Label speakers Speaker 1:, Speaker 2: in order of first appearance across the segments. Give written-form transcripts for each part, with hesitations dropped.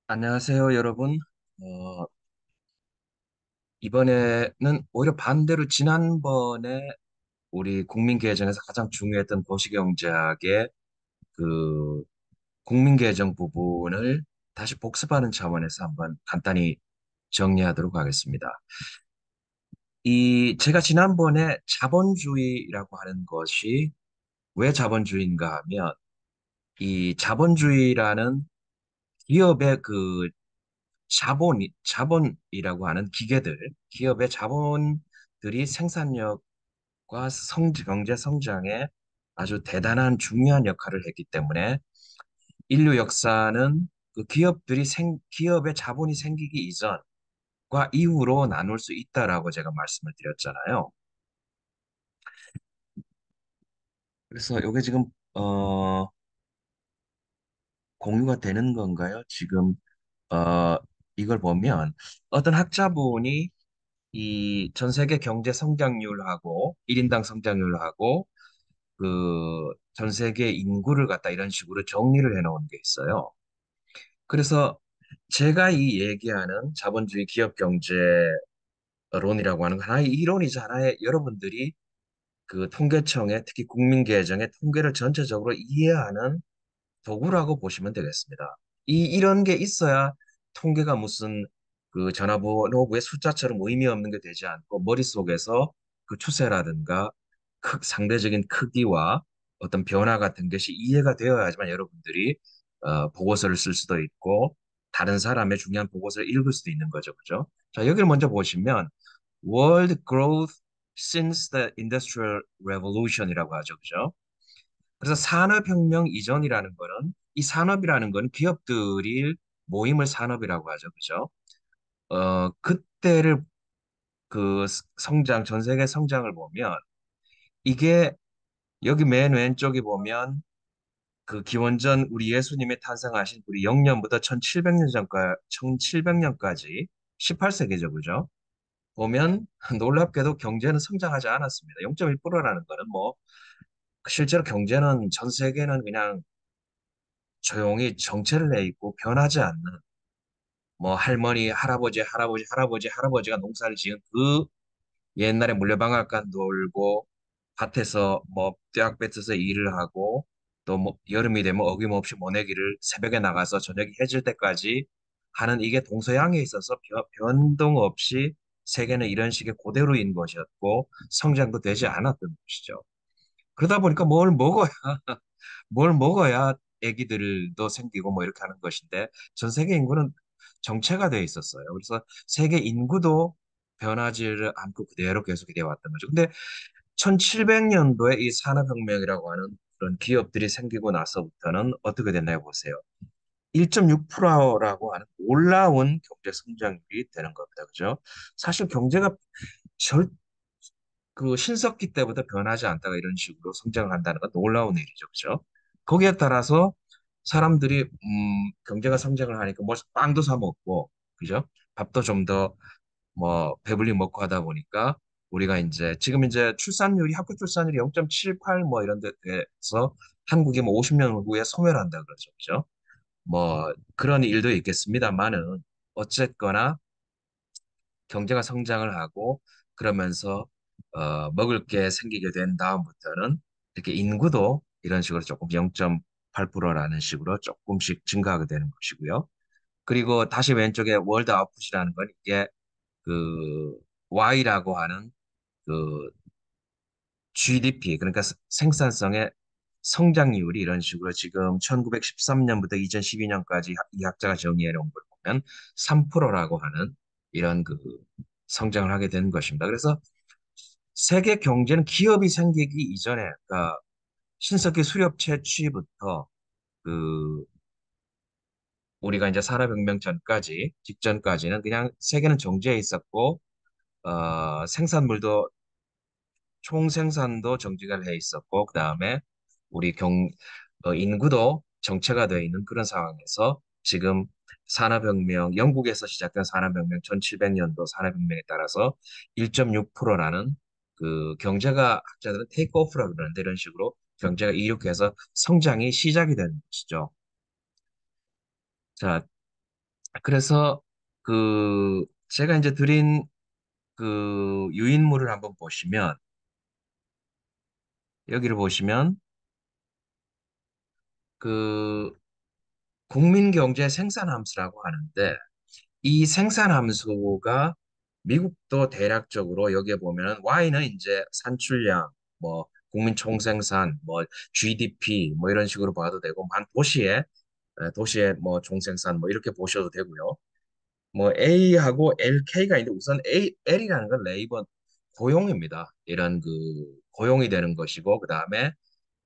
Speaker 1: 안녕하세요, 여러분. 어, 이번에는 오히려 반대로 지난번에 우리 국민계정에서 가장 중요했던 도시경제학의 그 국민계정 부분을 다시 복습하는 차원에서 한번 간단히 정리하도록 하겠습니다. 제가 지난번에 자본주의라고 하는 것이 왜 자본주의인가 하면 이 자본주의라는 기업의 자본이라고 하는 기계들, 기업의 자본들이 생산력과 경제 성장에 아주 대단한 중요한 역할을 했기 때문에 인류 역사는 기업의 자본이 생기기 이전과 이후로 나눌 수 있다라고 제가 말씀을 드렸잖아요. 그래서 이게 지금 공유가 되는 건가요? 지금 어, 이걸 보면 어떤 학자분이 이 전 세계 경제 성장률하고 1인당 성장률하고 그 전 세계 인구를 갖다 이런 식으로 정리를 해놓은 게 있어요. 그래서 제가 이 얘기하는 자본주의 기업 경제론이라고 하는 건 하나의 이론이자 하나의 여러분들이 그 통계청의 특히 국민계정의 통계를 전체적으로 이해하는 도구라고 보시면 되겠습니다. 이런 게 있어야 통계가 무슨 그 전화번호부의 숫자처럼 의미 없는 게 되지 않고 머릿속에서 그 추세라든가 상대적인 크기와 어떤 변화 같은 것이 이해가 되어야지만 여러분들이 보고서를 쓸 수도 있고 다른 사람의 중요한 보고서를 읽을 수도 있는 거죠. 그죠? 자, 여기를 먼저 보시면 World Growth since the Industrial Revolution이라고 하죠. 그죠? 그래서 산업혁명 이전이라는 거는 이 산업이라는 건 기업들이 모임을 산업이라고 하죠. 그죠? 그때를 전 세계 성장을 보면 이게 여기 맨 왼쪽에 보면 그 기원전 우리 예수님이 탄생하신 우리 영년부터 1700년 전까 1700년까지 18세기죠. 그죠? 보면 놀랍게도 경제는 성장하지 않았습니다. 0.1%라는 거는 뭐 실제로 경제는 전 세계는 그냥 조용히 정체를 내 있고 변하지 않는 뭐 할머니, 할아버지가 농사를 지은 그 옛날에 물레방앗간 돌고 밭에서 뭐 떼약 뱉어서 일을 하고 또 뭐 여름이 되면 어김없이 모내기를 새벽에 나가서 저녁이 해질 때까지 하는 이게 동서양에 있어서 변동 없이 세계는 이런 식의 고대로인 것이었고 성장도 되지 않았던 것이죠. 그러다 보니까 뭘 먹어야 아기들도 생기고 뭐 이렇게 하는 것인데 전 세계 인구는 정체가 되어 있었어요. 그래서 세계 인구도 변하지를 않고 그대로 계속이 되어 왔던 거죠. 근데 1700년도에 이 산업혁명이라고 하는 그런 기업들이 생기고 나서부터는 어떻게 됐나요? 보세요. 1.6%라고 하는 올라온 경제 성장률이 되는 겁니다. 그죠? 사실 경제가 절, 신석기 때부터 변하지 않다가 이런 식으로 성장을 한다는 건 놀라운 일이죠. 그죠? 거기에 따라서 사람들이 경제가 성장을 하니까 뭐 빵도 사 먹고 그죠? 밥도 좀 더 뭐 배불리 먹고 하다 보니까 우리가 지금 출산율이 학교 출산율이 0.78 뭐 이런 데 돼서 한국이 뭐 50년 후에 소멸한다 그러죠. 그죠? 뭐 그런 일도 있겠습니다만은 어쨌거나 경제가 성장을 하고 그러면서 먹을 게 생기게 된 다음부터는 이렇게 인구도 이런 식으로 조금 0.8%라는 식으로 조금씩 증가하게 되는 것이고요. 그리고 다시 왼쪽에 월드 아웃풋이라는 건 이게 그 Y라고 하는 그 GDP 그러니까 생산성의 성장률이 이런 식으로 지금 1913년부터 2012년까지 이 학자가 정의해 놓은 걸 보면 3%라고 하는 이런 성장을 하게 되는 것입니다. 그래서 세계 경제는 기업이 생기기 이전에 그러니까 신석기 수렵 채취부터 그 우리가 이제 산업혁명 전까지 직전까지는 그냥 세계는 정지해 있었고 생산물도 총생산도 정지가 돼 있었고 그다음에 우리 인구도 정체가 되어 있는 그런 상황에서 지금 영국에서 시작된 산업혁명 1700년도 산업혁명에 따라서 1.6%라는 그 경제가 학자들은 테이크오프라고 그러는데 이런 식으로 경제가 이륙해서 성장이 시작이 되는 것이죠. 자, 그래서 그 제가 이제 드린 그 유인물을 한번 보시면 여기를 보시면 그 국민경제 생산함수라고 하는데 이 생산함수가 미국도 대략적으로 여기에 보면은 Y는 이제 산출량, 뭐 국민 총생산, 뭐 GDP 뭐 이런 식으로 봐도 되고 한 도시의 뭐 총생산 뭐 이렇게 보셔도 되고요. 뭐 A하고 LK가 있는데 우선 L이라는 건 레이버 고용입니다. 이런 그 고용이 되는 것이고 그다음에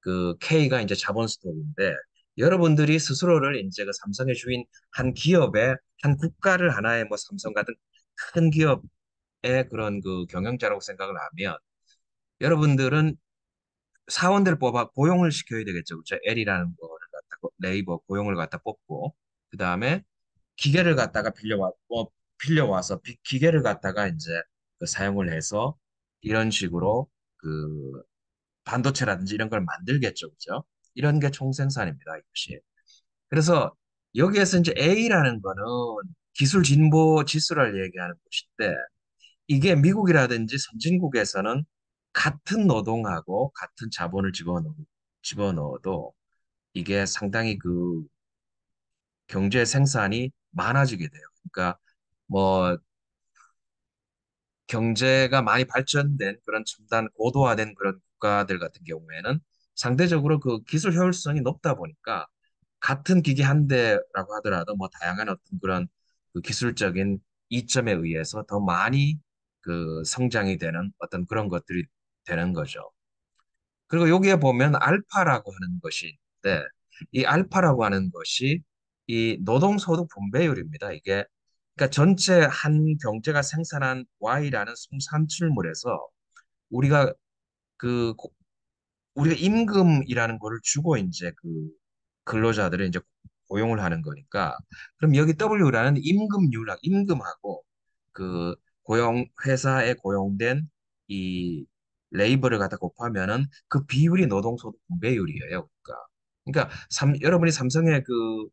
Speaker 1: 그 K가 이제 자본 스톡인데 여러분들이 스스로를 이제 그 삼성의 주인 한 기업의 한 국가를 하나의 뭐 삼성 같은 큰 기업의 그런 그 경영자라고 생각을 하면 여러분들은 사원들을 뽑아 고용을 시켜야 되겠죠. 그렇죠? L이라는 거를 갖다 레이버 고용을 갖다 뽑고 그다음에 기계를 갖다가 빌려와서 기계를 갖다가 이제 그 사용을 해서 이런 식으로 그 반도체라든지 이런 걸 만들겠죠. 그죠? 이런 게 총생산입니다. 이것이. 그래서 여기에서 이제 A라는 거는 기술 진보 지수를 얘기하는 것인데 이게 미국이라든지 선진국에서는 같은 노동하고 같은 자본을 집어넣어도 이게 상당히 그 경제 생산이 많아지게 돼요. 그러니까 뭐 경제가 많이 발전된 그런 첨단 고도화된 그런 국가들 같은 경우에는 상대적으로 그 기술 효율성이 높다 보니까 같은 기계 한 대라고 하더라도 뭐 다양한 어떤 그런 그 기술적인 이점에 의해서 더 많이 그 성장이 되는 어떤 그런 것들이 되는 거죠. 그리고 여기에 보면 알파라고 하는 것이 있는데 이 알파라고 하는 것이 이 노동소득 분배율입니다. 이게 그러니까 전체 한 경제가 생산한 Y라는 생산출물에서 우리가 그 우리가 임금이라는 거를 주고 이제 그 근로자들을 이제 고용을 하는 거니까 그럼 여기 W라는 임금하고 그 회사에 고용된 이 레이버를 갖다 곱하면은 그 비율이 노동소득 분배율이에요. 그러니까 여러분이 삼성의 그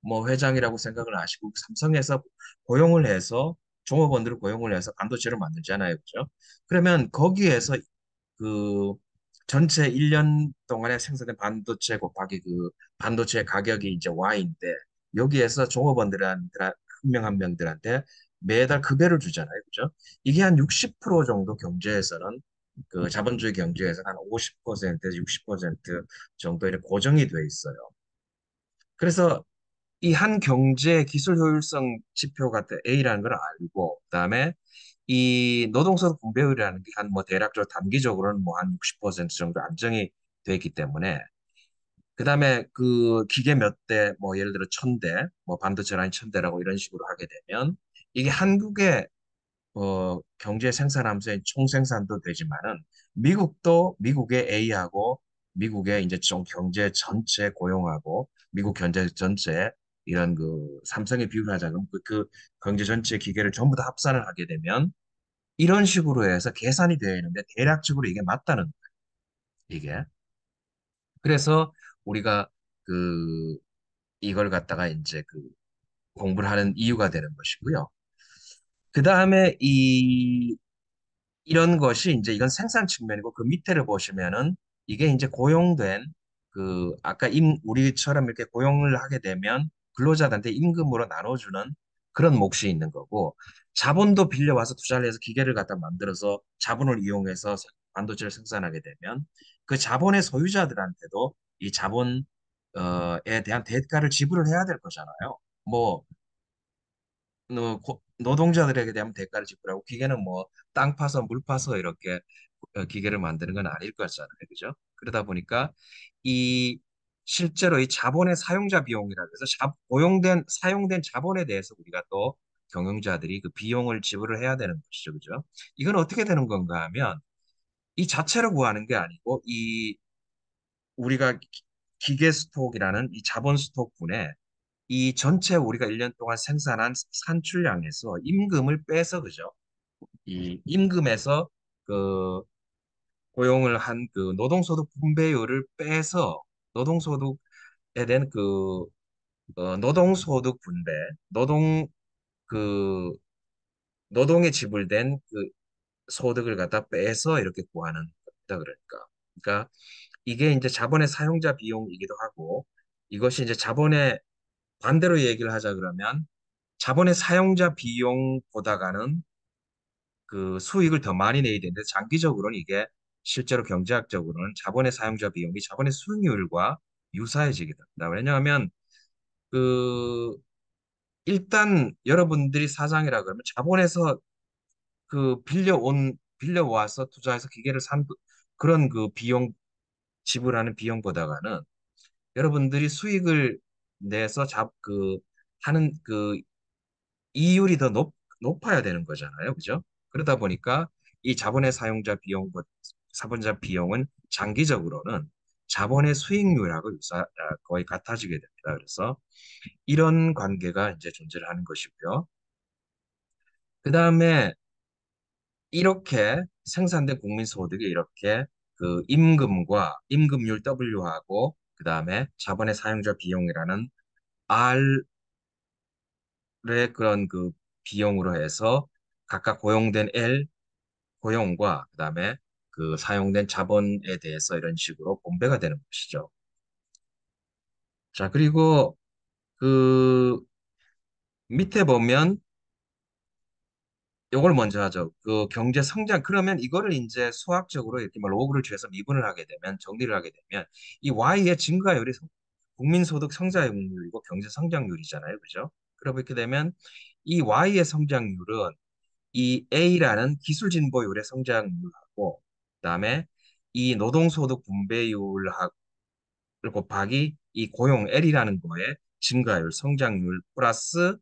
Speaker 1: 뭐 회장이라고 생각을 하시고 삼성에서 고용을 해서 종업원들을 고용을 해서 반도체를 만들잖아요. 그죠? 그러면 거기에서 그 전체 1년 동안에 생산된 반도체 곱하기 그 반도체 가격이 이제 Y인데 여기에서 종업원들한 한 명 한 명들한테 매달 급여를 주잖아요. 그죠? 이게 한 60% 정도 경제에서는 그 자본주의 경제에서 한 50%에서 60% 정도 이렇게 고정이 돼 있어요. 그래서 이 한 경제 기술 효율성 지표 같은 A라는 걸 알고 그다음에 이 노동소득 분배율이라는 게 한 뭐 대략적으로 단기적으로는 뭐 한 60% 정도 안정이 돼 있기 때문에 그다음에 그 기계 몇 대 뭐 예를 들어 1,000대 뭐 반도체 라인 1,000대라고 이런 식으로 하게 되면 이게 한국의 경제 생산하면서 총생산도 되지만은 미국의 A하고 미국의 이제 좀 경제 전체 고용하고 미국 경제 전체 이런 그 삼성의 비교를 하자면 그 경제 전체 기계를 전부 다 합산을 하게 되면 이런 식으로 해서 계산이 되어 있는데 대략적으로 이게 맞다는 거예요. 이게. 그래서 우리가 그 이걸 갖다가 이제 그 공부를 하는 이유가 되는 것이고요. 그 다음에 이런 것이 이제 이건 생산 측면이고 그 밑에를 보시면은 이게 이제 고용된 그 아까 우리처럼 이렇게 고용을 하게 되면 근로자들한테 임금으로 나눠주는 그런 몫이 있는 거고 자본도 빌려와서 투자를 해서 기계를 갖다 만들어서 자본을 이용해서 반도체를 생산하게 되면 그 자본의 소유자들한테도 이 자본에 대한 대가를 지불을 해야 될 거잖아요. 뭐 노동자들에게 대한 대가를 지불하고 기계는 뭐 땅 파서 물 파서 이렇게 기계를 만드는 건 아닐 거잖아요. 그죠? 그러다 보니까 이 실제로 이 자본의 사용자 비용이라 해서 사용된 자본에 대해서 우리가 또 경영자들이 그 비용을 지불을 해야 되는 것이죠. 그죠? 이건 어떻게 되는 건가 하면 이 자체로 구하는 게 아니고 이 우리가 기계 스톡이라는 이 자본 스톡분에 이 전체 우리가 1년 동안 생산한 산출량에서 임금을 빼서 그죠? 이 임금에서 그 고용을 한 그 노동소득 분배율을 빼서 노동소득에 대한 그 노동소득 분배, 노동 그 노동에 지불된 그 소득을 갖다 빼서 이렇게 구하는 겁니다. 그러니까 이게 이제 자본의 사용자 비용이기도 하고 이것이 이제 자본의 반대로 얘기를 하자 그러면 자본의 사용자 비용보다가는 그 수익을 더 많이 내야 되는데 장기적으로는 이게 실제로 경제학적으로는 자본의 사용자 비용이 자본의 수익률과 유사해지게 됩니다. 왜냐하면 그 일단 여러분들이 사장이라 그러면 자본에서 그 빌려와서 투자해서 기계를 산 그런 그 비용 지불하는 비용보다가는 여러분들이 수익을 내서 하는 그 이율이 더 높아야 되는 거잖아요. 그죠? 그러다 보니까 이 자본의 사용자 비용은 장기적으로는 자본의 수익률하고 거의 같아지게 됩니다. 그래서 이런 관계가 이제 존재를 하는 것이고요. 그 다음에 이렇게 생산된 국민소득이 이렇게 그 임금률 W하고 그 다음에 자본의 사용자 비용이라는 R의 그런 그 비용으로 해서 각각 고용된 L 고용과 그 다음에 그 사용된 자본에 대해서 이런 식으로 분배가 되는 것이죠. 자, 그리고 그 밑에 보면 요걸 먼저 하죠. 그 경제 성장 그러면 이거를 이제 수학적으로 이렇게 뭐 로그를 취해서 미분을 하게 되면 정리를 하게 되면 이 Y의 증가율이 국민소득 성장률이고 경제 성장률이잖아요. 그죠? 그렇게 되면 이 Y의 성장률은 이 A라는 기술 진보율의 성장률하고 그다음에 이 노동소득 분배율을 곱하기 이 고용 L이라는 거의 증가율, 성장률 플러스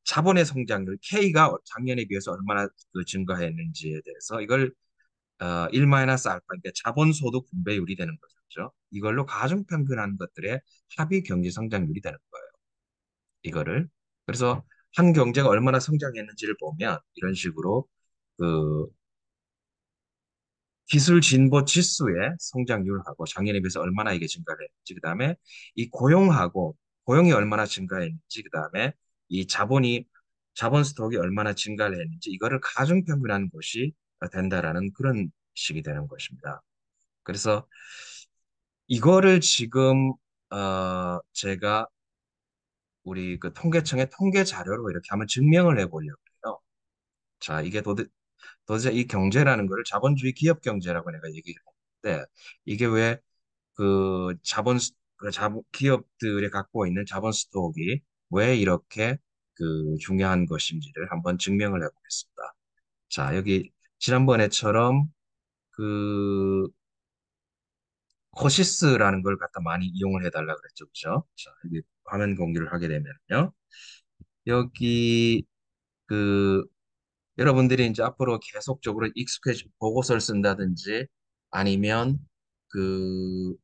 Speaker 1: 자본의 성장률 K가 작년에 비해서 얼마나 그 증가했는지에 대해서 이걸 1 마이너스 알파, 그러니까 자본소득 분배율이 되는 거죠. 이걸로 가중평균하는 것들의 합의 경제 성장률이 되는 거예요. 이거를. 그래서 한 경제가 얼마나 성장했는지를 보면 이런 식으로 그 기술 진보 지수의 성장률하고 작년에 비해서 얼마나 이게 증가했는지, 그다음에 이 고용이 얼마나 증가했는지, 그다음에 이 자본 스톡이 얼마나 증가를 했는지 이거를 가중평균하는 것이 된다라는 그런 식이 되는 것입니다. 그래서 이거를 지금 제가 우리 그 통계청의 통계 자료로 이렇게 한번 증명을 해보려고 해요. 자, 이게 도대체 이 경제라는 거를 자본주의 기업 경제라고 내가 얘기를 했는데 이게 왜 기업들이 갖고 있는 자본 스톡이 왜 이렇게 그 중요한 것인지를 한번 증명을 해보겠습니다. 자, 여기 지난번에처럼 그 코시스라는 걸 갖다 많이 이용을 해달라 그랬죠, 그죠? 자, 여기 화면 공유를 하게 되면요, 여기 그 여러분들이 이제 앞으로 계속적으로 익숙해지 보고서를 쓴다든지 아니면 그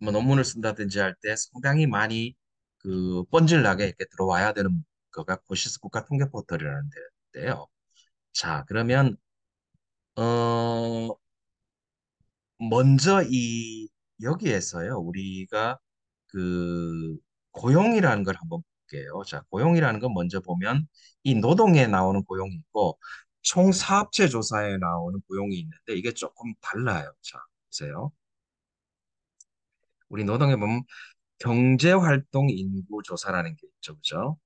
Speaker 1: 뭐 논문을 쓴다든지 할 때 상당히 많이 그 뻔질나게 이렇게 들어와야 되는 거가 고시스 국가 통계 포털이라는 데인데요. 자, 그러면 어 먼저 이 여기에서요 우리가 그 고용이라는 걸 한번 볼게요. 자, 고용이라는 건 먼저 보면 이 노동에 나오는 고용이 있고 총 사업체 조사에 나오는 고용이 있는데 이게 조금 달라요. 자, 보세요. 우리 노동에 보면 경제활동 인구 조사라는 게 있죠. 그죠?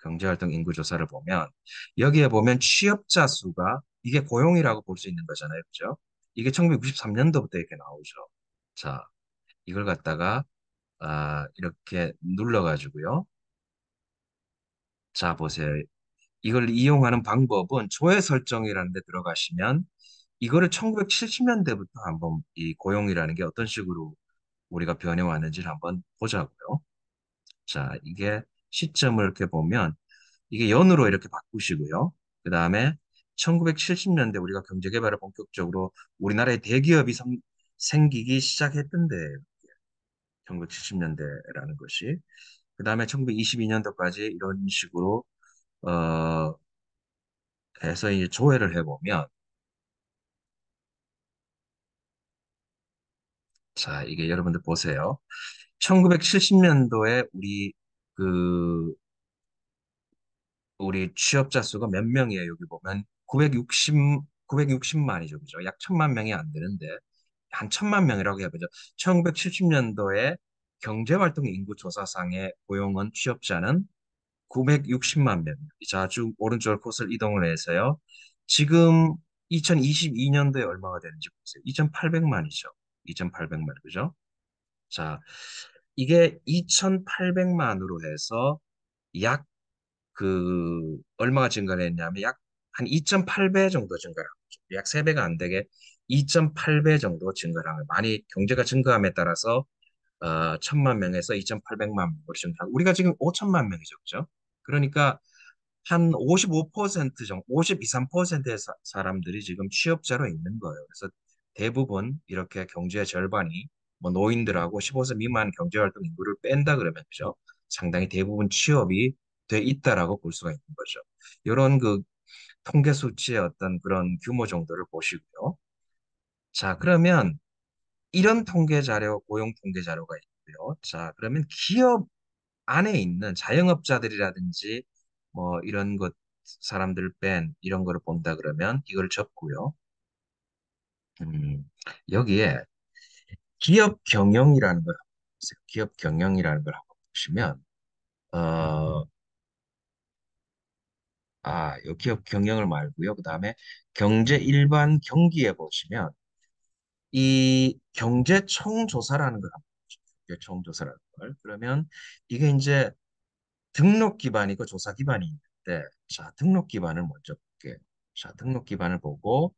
Speaker 1: 경제활동 인구 조사를 보면 여기에 보면 취업자 수가 이게 고용이라고 볼 수 있는 거잖아요. 그죠? 이게 1993년도부터 이렇게 나오죠. 자, 이걸 갖다가 이렇게 눌러가지고요. 자, 보세요. 이걸 이용하는 방법은 조회 설정이라는 데 들어가시면 이거를 1970년대부터 한번 이 고용이라는 게 어떤 식으로 우리가 변해왔는지를 한번 보자고요. 자, 이게 시점을 이렇게 보면 이게 연으로 이렇게 바꾸시고요. 그 다음에 1970년대 우리가 경제개발을 본격적으로 우리나라의 대기업이 생기기 시작했던 데 1970년대라는 것이. 그 다음에 1922년도까지 이런 식으로 어, 해서 이제 조회를 해보면 자, 이게 여러분들 보세요. 1970년도에 그, 우리 취업자 수가 몇 명이에요? 여기 보면 960만이죠. 그죠? 약 1000만 명이 안 되는데, 한 1000만 명이라고 해보죠. 1970년도에 경제활동 인구조사상의 고용원 취업자는 960만 명. 자, 쭉 오른쪽으로 컷을 이동을 해서요. 지금 2022년도에 얼마가 되는지 보세요. 2800만이죠. 2800만, 그죠? 자, 이게 2800만으로 해서 약 얼마가 증가를 했냐면 약 한 2.8배 정도 증가를 한 거죠. 약 3배가 안 되게 2.8배 정도 증가를 한 거예요. 많이 경제가 증가함에 따라서 1000만 명에서 2,800만 명으로 증가하고 우리가 지금 5천만 명이죠. 그죠? 그러니까 한 55% 정도, 52, 3%의 사람들이 지금 취업자로 있는 거예요. 그래서 대부분 이렇게 경제의 절반이 뭐 노인들하고 15세 미만 경제활동 인구를 뺀다 그러면 그죠? 상당히 대부분 취업이 돼 있다라고 볼 수가 있는 거죠. 이런 통계 수치의 어떤 그런 규모 정도를 보시고요. 자, 그러면 이런 통계 자료, 고용 통계 자료가 있고요. 자, 그러면 기업 안에 있는 자영업자들이라든지 뭐 이런 것 사람들 뺀 이런 거를 본다 그러면 이걸 접고요. 음, 여기에 기업 경영이라는 걸 한번 보세요. 기업 경영이라는 걸 한번 보시면 어, 요 기업 경영을 말고요. 그다음에 경제 일반 경기에 보시면 이 경제총조사라는 걸 한번 보시죠. 경제총조사라는 걸. 그러면 이게 이제 등록 기반이고 조사 기반이 있는데, 자, 등록 기반을 먼저 볼게요. 자, 등록 기반을 보고,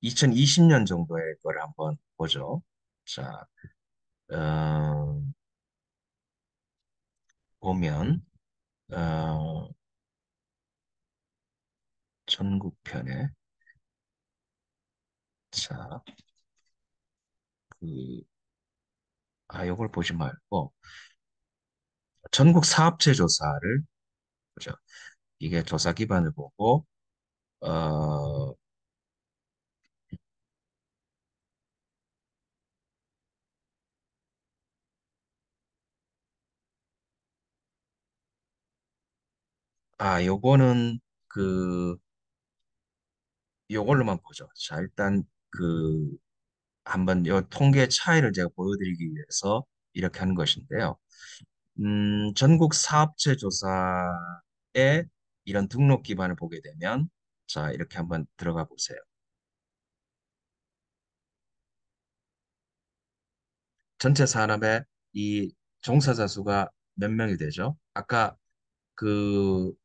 Speaker 1: 2020년 정도의 걸 한번 보죠. 자, 어, 보면, 어, 전국편에, 자, 그, 요걸 보지 말고, 전국 사업체 조사를 보죠. 이게 조사 기반을 보고, 어, 요거는 요걸로만 보죠. 자, 일단 한번 요 통계 차이를 제가 보여드리기 위해서 이렇게 하는 것인데요. 전국 사업체 조사에 이런 등록 기반을 보게 되면 자, 이렇게 한번 들어가 보세요. 전체 산업의 이 종사자 수가 몇 명이 되죠? 아까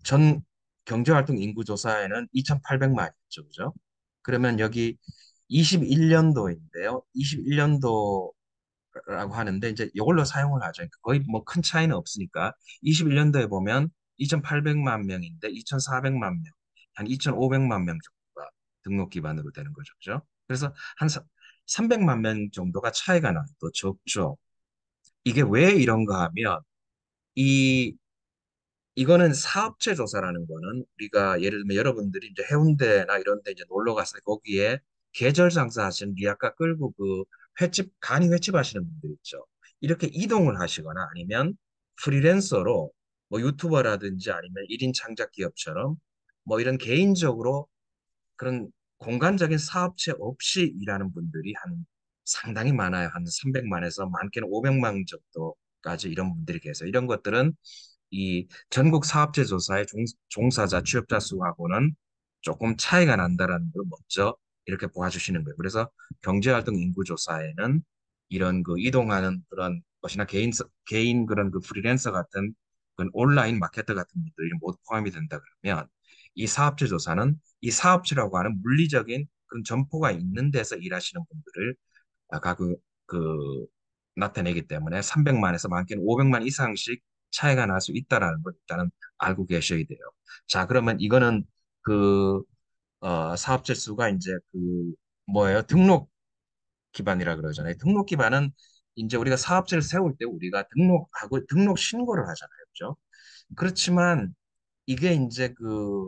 Speaker 1: 전 경제활동 인구조사에는 2,800만이었죠. 그죠? 그러면 여기 21년도인데요. 21년도 라고 하는데 이제 이걸로 사용을 하죠. 그러니까 거의 뭐 큰 차이는 없으니까 21년도에 보면 2,800만 명인데 2,400만 명, 한 2,500만 명 정도가 등록 기반으로 되는 거죠. 그죠? 그래서 한 300만 명 정도가 차이가 나요. 또 적죠. 이게 왜 이런가 하면 이 이거는 사업체 조사라는 거는 우리가 예를 들면 여러분들이 이제 해운대나 이런 데 이제 놀러 갔을 때 거기에 계절 장사 하시는 리아카 끌고 횟집, 간이 횟집 하시는 분들 있죠. 이렇게 이동을 하시거나 아니면 프리랜서로 뭐 유튜버라든지 아니면 1인 창작 기업처럼 뭐 이런 개인적으로 그런 공간적인 사업체 없이 일하는 분들이 상당히 많아요. 한 300만에서 많게는 500만 정도까지 이런 분들이 계세요. 이런 것들은 이 전국 사업체 조사의 종사자 취업자 수하고는 조금 차이가 난다라는 걸 먼저 이렇게 보아주시는 거예요. 그래서 경제활동 인구조사에는 이런 이동하는 그런 것이나 개인 그런 프리랜서 같은 그런 온라인 마케터 같은 분들이 모두 포함이 된다 그러면 이 사업체 조사는 이 사업체라고 하는 물리적인 그런 점포가 있는 데서 일하시는 분들을 그 나타내기 때문에 300만에서 많게는 500만 이상씩 차이가 날 수 있다라는 걸 일단은 알고 계셔야 돼요. 자, 그러면 이거는 그, 사업체 수가 이제 뭐예요? 등록 기반이라 그러잖아요. 등록 기반은 이제 우리가 사업체를 세울 때 우리가 등록하고 등록 신고를 하잖아요. 그죠? 그렇지만 이게 이제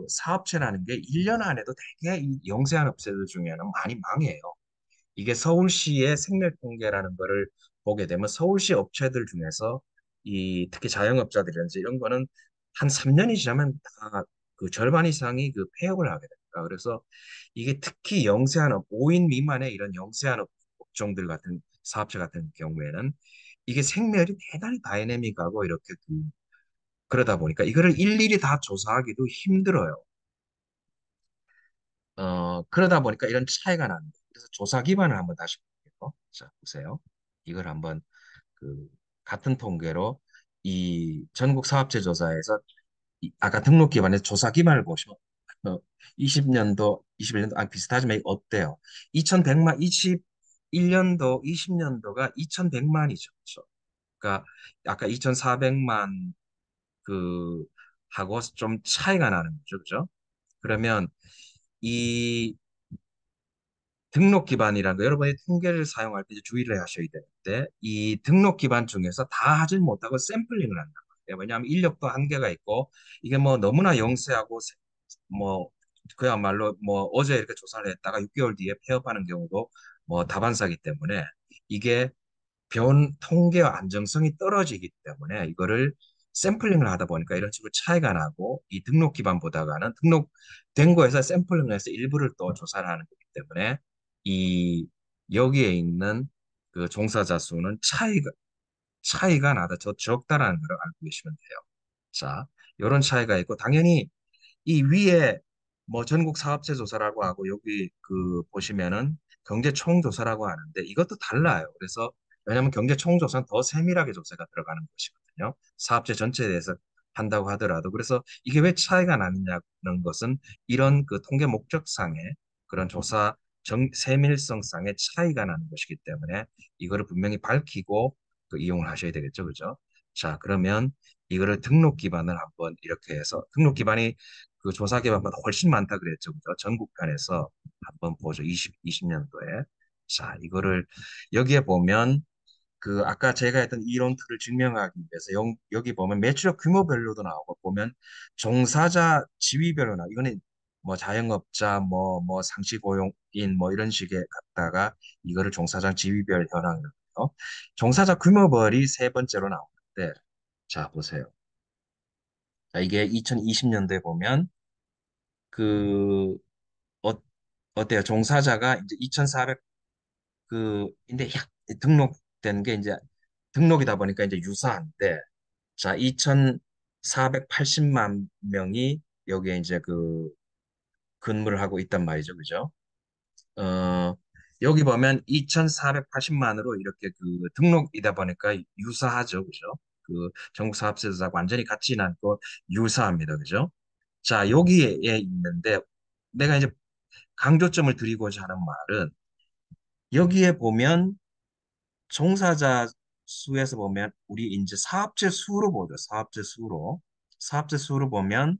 Speaker 1: 사업체라는 게 1년 안에도 되게 이 영세한 업체들 중에는 많이 망해요. 이게 서울시의 생활 통계라는 거를 보게 되면 서울시 업체들 중에서 이 특히 자영업자들이라든지 이런 거는 한 3년이 지나면 다 그 절반 이상이 그 폐업을 하게 됩니다. 그래서 이게 특히 영세한 5인 미만의 이런 영세한 업종들 같은 사업체 같은 경우에는 이게 생멸이 대단히 다이내믹하고 이렇게 그러다 보니까 이거를 일일이 다 조사하기도 힘들어요. 그러다 보니까 이런 차이가 납니다. 그래서 조사 기반을 한번 다시 볼게요. 자, 보세요. 이걸 한번 그 같은 통계로 이 전국 사업체 조사에서 아까 등록 기반의 조사 기반을 보시면 20년도, 21년도 비슷하지만 이거 어때요? 2100만, 21년도, 20년도가 2100만이죠. 그렇죠? 그러니까 아까 2400만 그 하고 좀 차이가 나는 거죠. 그죠? 그러면 이 등록 기반이라는 거 여러분이 통계를 사용할 때 이제 주의를 하셔야 되는데 이 등록 기반 중에서 다 하질 못하고 샘플링을 한다. 왜냐하면 인력도 한계가 있고 이게 뭐 너무나 영세하고 뭐 그야말로 뭐 어제 이렇게 조사를 했다가 6개월 뒤에 폐업하는 경우도 뭐 다반사기 때문에 이게 변 통계와 안정성이 떨어지기 때문에 이거를 샘플링을 하다 보니까 이런 식으로 차이가 나고 이 등록 기반보다가는 등록된 거에서 샘플링을 해서 일부를 또 조사를 하는 거기 때문에 이 여기에 있는 그 종사자 수는 차이가 나다 적다라는 걸 알고 계시면 돼요. 자, 이런 차이가 있고 당연히 이 위에 뭐 전국 사업체 조사라고 하고 여기 그 보시면은 경제 총조사라고 하는데 이것도 달라요. 그래서 왜냐하면 경제 총조사는 더 세밀하게 조사가 들어가는 것이거든요. 사업체 전체에 대해서 한다고 하더라도 그래서 이게 왜 차이가 나느냐는 것은 이런 그 통계 목적상의 그런 조사 세밀성상의 차이가 나는 것이기 때문에 이거를 분명히 밝히고 그 이용을 하셔야 되겠죠, 그죠? 자, 그러면 이거를 등록 기반을 한번 이렇게 해서 등록 기반이 그 조사 기반보다 훨씬 많다 그랬죠. 그죠? 전국편에서 한번 보죠. 20년도에. 자, 이거를 여기에 보면 그 아까 제가 했던 이론틀을 증명하기 위해서 여기 보면 매출액 규모별로도 나오고 보면 종사자 지위별로 나 이거는 뭐 자영업자 뭐 상시고용인 뭐 이런 식의 갖다가 이거를 종사자 지위별 현황이고요. 종사자 규모별이 세 번째로 나오는데 자 보세요. 자, 이게 2020년도에 보면 그 어, 어때요? 종사자가 이제 2,400 근데 등록된 게 이제 등록이다 보니까 이제 유사한데 자, 2,480만 명이 여기에 이제 그 근무를 하고 있단 말이죠. 그죠? 어, 여기 보면 2,480만으로 이렇게 그 등록이다 보니까 유사하죠. 그죠? 그 전국 사업체자하고 완전히 같지는 않고 유사합니다. 그죠? 자, 여기에 있는데 내가 이제 강조점을 드리고자 하는 말은 여기에 보면 종사자 수에서 보면 우리 이제 사업체 수로 보죠. 사업체 수로 보면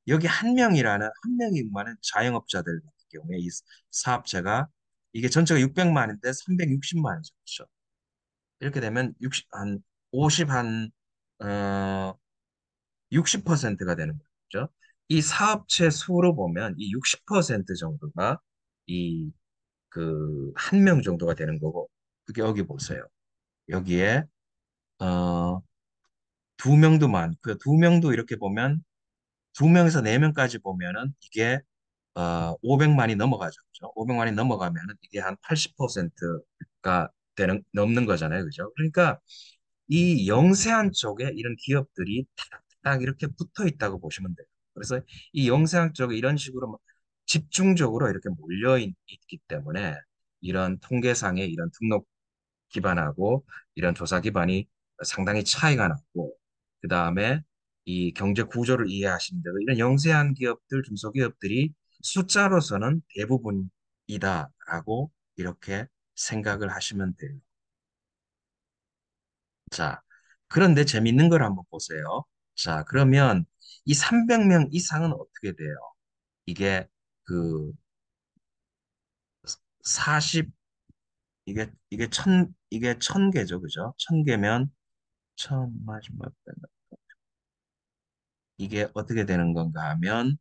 Speaker 1: 여기 한 명이 많은 자영업자들 같은 경우에 이 사업체가 이게 전체가 600만인데 360만이죠. 그렇죠? 이렇게 되면 50, 어, 60%가 되는 거죠. 이 사업체 수로 보면 이 60% 정도가 이 그 한 명 정도가 되는 거고 그게 여기 보세요. 여기에 어, 두 명도 많고 두 명도 이렇게 보면 두 명에서 네 명까지 보면은 이게 500만이 넘어가죠. 그죠? 500만이 넘어가면은 이게 한 80%가 넘는 거잖아요. 그죠? 그러니까 이 영세한 쪽에 이런 기업들이 딱 이렇게 붙어 있다고 보시면 돼요. 그래서 이 영세한 쪽에 이런 식으로 막 집중적으로 이렇게 있기 때문에 이런 통계상의 이런 등록 기반하고 이런 조사 기반이 상당히 차이가 났고, 그 다음에 이 경제 구조를 이해하시는데도 이런 영세한 기업들, 중소기업들이 숫자로서는 대부분이다라고 이렇게 생각을 하시면 돼요. 자, 그런데 재밌는 걸 한번 보세요. 자, 그러면 이 300명 이상은 어떻게 돼요? 이게 그 40, 이게 천 개죠, 그죠? 천 개면 천, 마지막 이게 어떻게 되는 건가 하면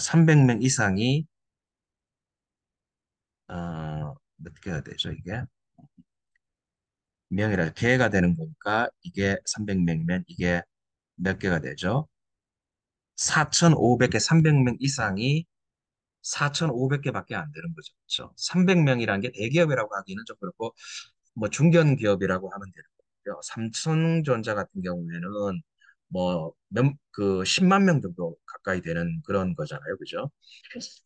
Speaker 1: 300명 이상이 어떻게 해야 되죠 이게 명이라 개가 되는 거니까 이게 300명이면 이게 몇 개가 되죠? 4,500개, 300명 이상이 4,500개밖에 안 되는 거죠. 그렇죠? 300명이라는 게 대기업이라고 하기는 좀 그렇고 뭐 중견기업이라고 하면 되는 거고요. 삼성전자 같은 경우에는 그 10만 명 정도 가까이 되는 그런 거잖아요. 그죠?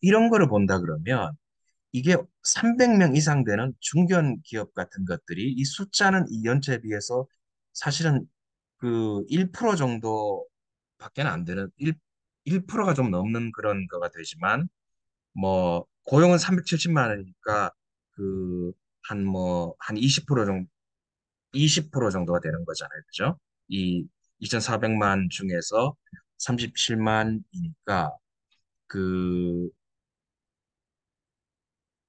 Speaker 1: 이런 거를 본다 그러면 이게 300명 이상 되는 중견기업 같은 것들이 이 숫자는 이 연체에 비해서 사실은 그 1% 정도밖에 안 되는 1%가 좀 넘는 그런 거가 되지만 뭐 고용은 370만 원이니까 그 한 20% 정도 20% 정도가 되는 거잖아요. 그죠? 이 2,400만 중에서 37만이니까 그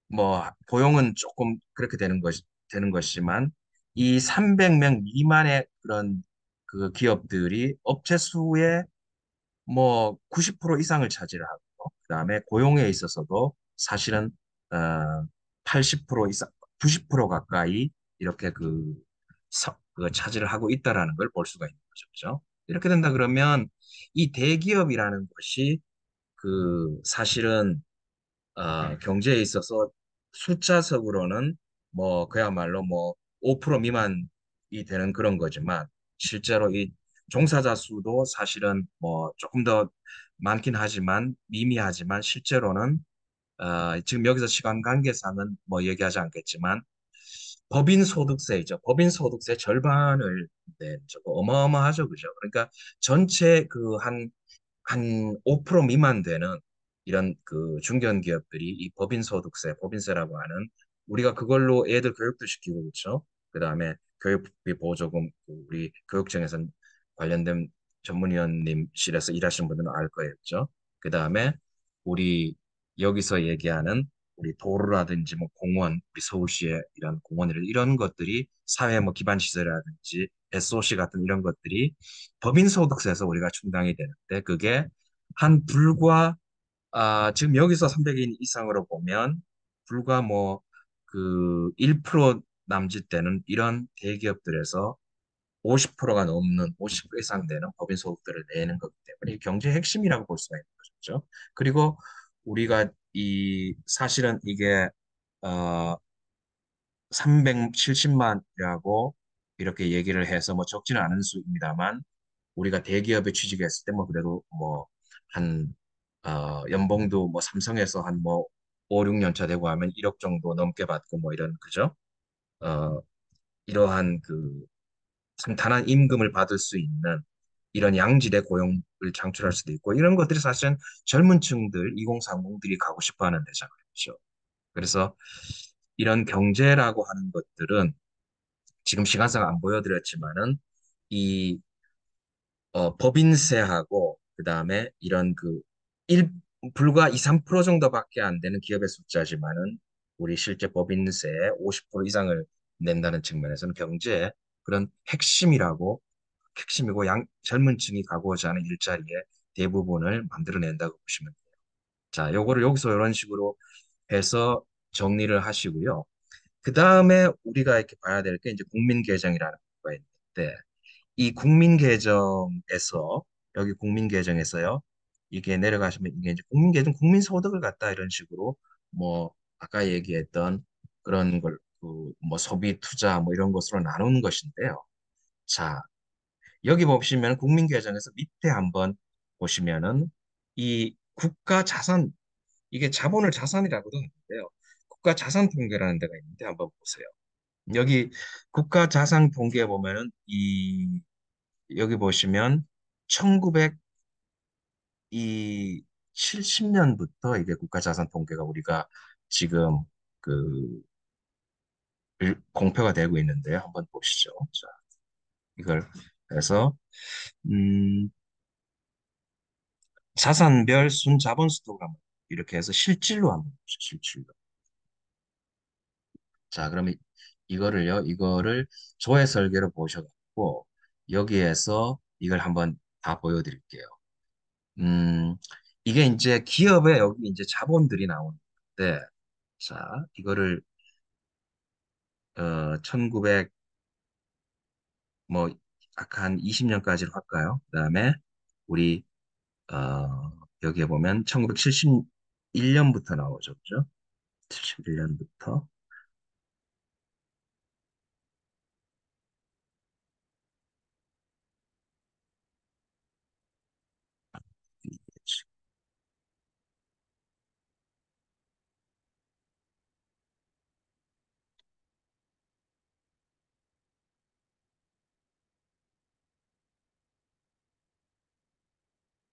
Speaker 1: 뭐 고용은 조금 그렇게 되는 것이지만 이 300명 미만의 그런 그 기업들이 업체 수의 뭐 90% 이상을 차지하고 그다음에 고용에 있어서도 사실은 어 80% 이상 90% 가까이 이렇게 그 차지를 하고 있다라는 걸 볼 수가 있는 거죠. 그죠? 이렇게 된다 그러면 이 대기업이라는 것이 그 사실은 경제에 있어서 숫자적으로는 뭐 그야말로 뭐 5% 미만이 되는 그런 거지만 실제로 이 종사자 수도 사실은 뭐 조금 더 많긴 하지만 미미하지만 실제로는 지금 여기서 시간 관계상은 뭐 얘기하지 않겠지만 법인 소득세이죠. 법인 소득세 절반을 낸 저거 어마어마하죠. 그죠? 그러니까 전체 그 한 5% 미만 되는 이런 그 중견기업들이 이 법인 소득세, 법인세라고 하는 우리가 그걸로 애들 교육도 시키고 그렇죠. 그다음에 교육비 보조금 우리 교육청에서 관련된 전문위원님실에서 일하시는 분들은 알 거예요. 그렇죠? 그다음에 우리 여기서 얘기하는 우리 도로라든지 뭐 공원, 우리 서울시의 이런 공원이나 이런 것들이 사회 뭐 기반 시설이라든지 SOC 같은 이런 것들이 법인 소득세에서 우리가 충당이 되는데 그게 한 불과 지금 여기서 300인 이상으로 보면 불과 뭐 그 1% 남짓 되는 이런 대기업들에서 50%가 넘는 50% 이상 되는 법인 소득들을 내는 거기 때문에 이 경제 핵심이라고 볼 수가 있는 거죠. 그리고 우리가 이 사실은 이게 어 370만이라고 이렇게 얘기를 해서 뭐 적지는 않은 수입니다만 우리가 대기업에 취직했을 때 뭐 그래도 뭐 한 연봉도 뭐 삼성에서 한 뭐 5, 6년 차 되고 하면 1억 정도 넘게 받고 뭐 이런 그죠? 어 이러한 그 탄탄한 임금을 받을 수 있는 이런 양질의 고용을 창출할 수도 있고 이런 것들이 사실은 젊은 층들 2030들이 가고 싶어 하는 데잖아요. 그렇죠? 그래서 이런 경제라고 하는 것들은 지금 시간상 안 보여드렸지만은 이 법인세하고 그다음에 이런 불과 2, 3% 정도밖에 안 되는 기업의 숫자지만은 우리 실제 법인세의 50% 이상을 낸다는 측면에서는 경제의 그런 핵심이고 젊은 층이 가고자 하는 일자리의 대부분을 만들어낸다고 보시면 돼요. 자, 요거를 여기서 이런 식으로 해서 정리를 하시고요. 그 다음에 우리가 이렇게 봐야 될 게 이제 국민계정이라는 거가 있는데 이 국민계정에서 여기 국민계정에서요. 이게 내려가시면 이게 이제 국민계정 국민소득을 갖다 이런 식으로 뭐 아까 얘기했던 그런 걸 그 뭐 소비 투자 뭐 이런 것으로 나누는 것인데요. 자, 여기 보시면 국민계정에서 밑에 한번 보시면은 이 국가 자산 이게 자본을 자산이라고도 하는데요. 국가 자산 통계라는 데가 있는데 한번 보세요. 여기 국가 자산 통계에 보면은 이 여기 보시면 1900 이 70년부터 이게 국가자산 통계가 우리가 지금 그 공표가 되고 있는데요. 한번 보시죠. 자, 이걸 해서 자산별 순자본 수도가 이렇게 해서 실질로 한번 보시죠. 실질로. 자, 그러면 이거를 조회 설계로 보셔갖고 여기에서 이걸 한번 다 보여드릴게요. 음, 이게 이제 기업에 여기 이제 자본들이 나오는데, 자, 이거를 1900 뭐 아까 한 20년까지로 할까요? 그다음에 우리 여기에 보면 1971년부터 나오죠. 그죠? 71년부터.